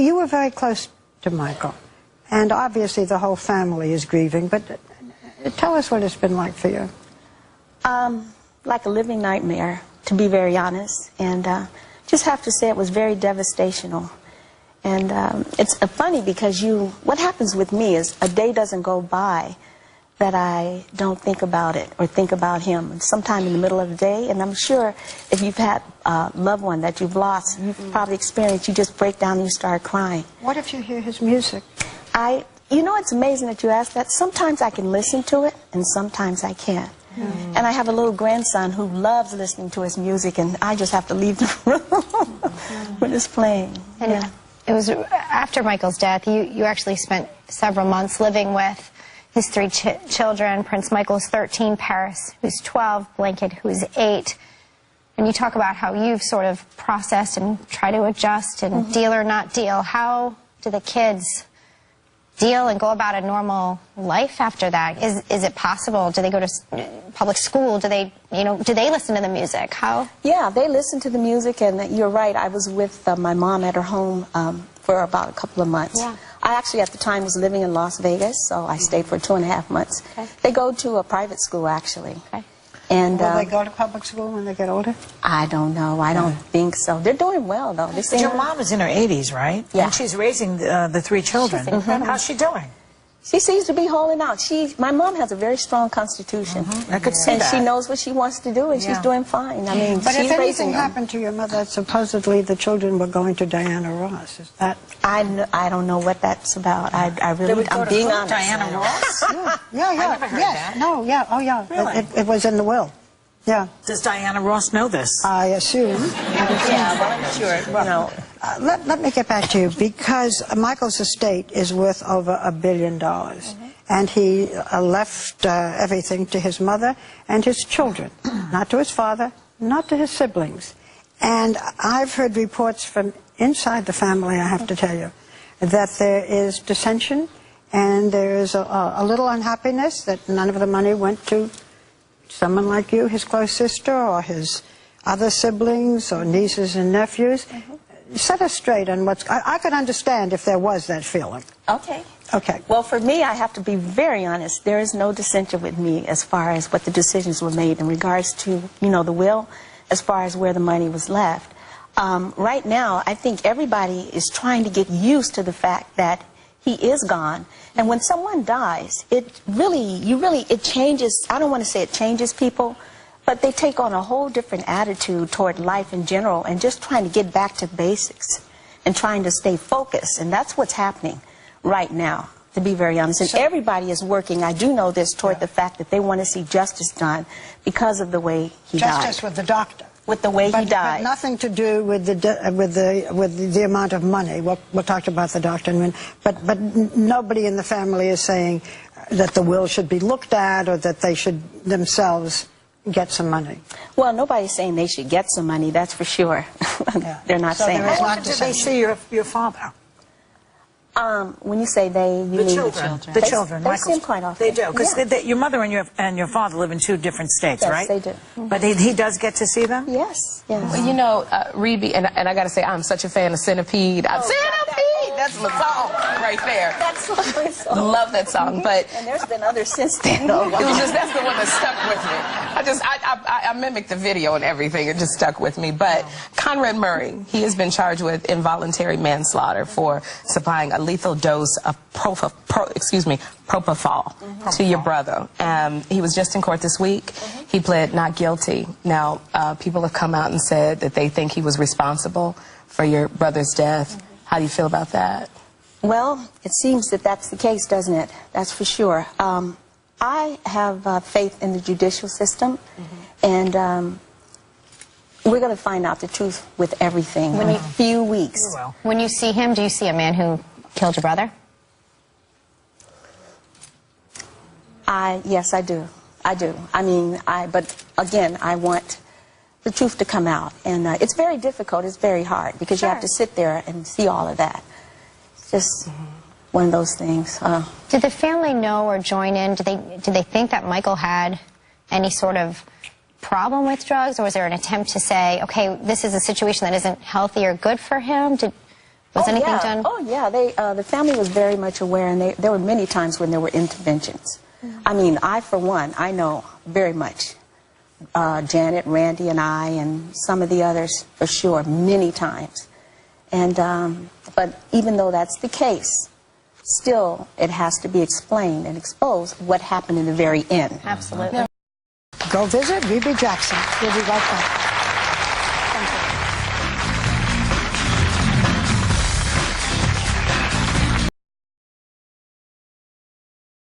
You were very close to Michael, and obviously the whole family is grieving, but tell us what it's been like for you. Like a living nightmare, to be very honest, and just have to say it was very devastational. And it's funny because what happens with me is a day doesn't go by that I don't think about it or think about him. Sometime in the middle of the day, and I'm sure if you've had a loved one that you've lost, you've probably experienced, you just break down and you start crying. What if you hear his music? You know, it's amazing that you ask that. Sometimes I can listen to it, and sometimes I can't. And I have a little grandson who loves listening to his music, and I just have to leave the room when it's playing. And it was after Michael's death, you actually spent several months living with his 3 children. Prince Michael's 13, Paris, who's 12, Blanket, who's 8. And you talk about how you've sort of processed and tried to adjust and deal or not deal. How do the kids deal and go about a normal life after that? Is it possible? Do they go to public school? Do they listen to the music? How? Yeah, they listen to the music, and you're right. I was with my mom at her home for about a couple of months. Yeah. I actually at the time was living in Las Vegas, so I stayed for 2.5 months. Okay. They go to a private school, actually. Okay. And will they go to public school when they get older? I don't know. I don't think so. They're doing well, though. But your mom is in her 80s, right? Yeah. And she's raising the 3 children. How's she doing? She seems to be holding out. My mom has a very strong constitution. I could see and that. she knows what she wants to do, and she's doing fine. I mean, but she's if raising anything them. happened to your mother, supposedly the children were going to Diana Ross. Is that? I don't know what that's about. I'm being honest. Diana Ross? Yeah. I never heard that. No, yeah, oh yeah. Really? It was in the will. Yeah. Does Diana Ross know this? I assume. Yeah, well, I'm sure. No. Let me get back to you, because Michael's estate is worth over $1 billion. And he left everything to his mother and his children, not to his father, not to his siblings. And I've heard reports from inside the family, I have to tell you, that there is dissension and there is a little unhappiness that none of the money went to someone like you, his close sister, or his other siblings, or nieces and nephews. Set us straight on what's... I could understand if there was that feeling. Okay. Okay. Well, for me, I have to be very honest. There is no dissension with me as far as what the decisions were made in regards to, the will, as far as where the money was left. Right now, I think everybody is trying to get used to the fact that he is gone. And when someone dies, it changes, I don't want to say it changes people, but they take on a whole different attitude toward life in general and just trying to get back to basics and trying to stay focused. And that's what's happening right now, to be very honest. And everybody is working, I do know this, toward the fact that they want to see justice done because of the way he died. Justice with the doctor. With the way he died. But nothing to do with the amount of money. We'll talk about the doctor in a minute. But nobody in the family is saying that the will should be looked at or that they should themselves get some money. Well, nobody's saying they should get some money, that's for sure. They're not saying that. How often do they see your father? When you say they, you mean the children. The children. They see him quite often. They do, because your mother and your father live in 2 different states, right? Yes, they do. But he does get to see them? Yes, yes. Well, you know, Rebbie, and I got to say, I'm such a fan of Centipede. Centipede! That's the song right there. That's the first song. Love that song, but... And there's been others since then. It was just, that's the one that stuck with me. I mimicked the video and everything. It just stuck with me. But Conrad Murray, he has been charged with involuntary manslaughter for supplying a lethal dose of propofol to your brother. He was just in court this week. He pled not guilty. Now, people have come out and said that they think he was responsible for your brother's death. How do you feel about that? Well, it seems that that's the case, doesn't it? That's for sure. I have faith in the judicial system, and we're going to find out the truth with everything in a few weeks. When you see him, do you see a man who killed your brother? Yes, I do. I do. I mean, but again, I want the truth to come out. And it's very difficult. It's very hard because you have to sit there and see all of that. It's just one of those things. Did the family know or join in? Did they think that Michael had any sort of problem with drugs, or was there an attempt to say, okay, this is a situation that isn't healthy or good for him? Was anything done? Oh, yeah. The family was very much aware, and there were many times when there were interventions. I mean, I, for one, I know very much Janet, Randy, and I, and some of the others, for sure, many times. And, but even though that's the case, still, it has to be explained and exposed what happened in the very end. Absolutely. Go visit Rebbie Jackson. We'll be right back.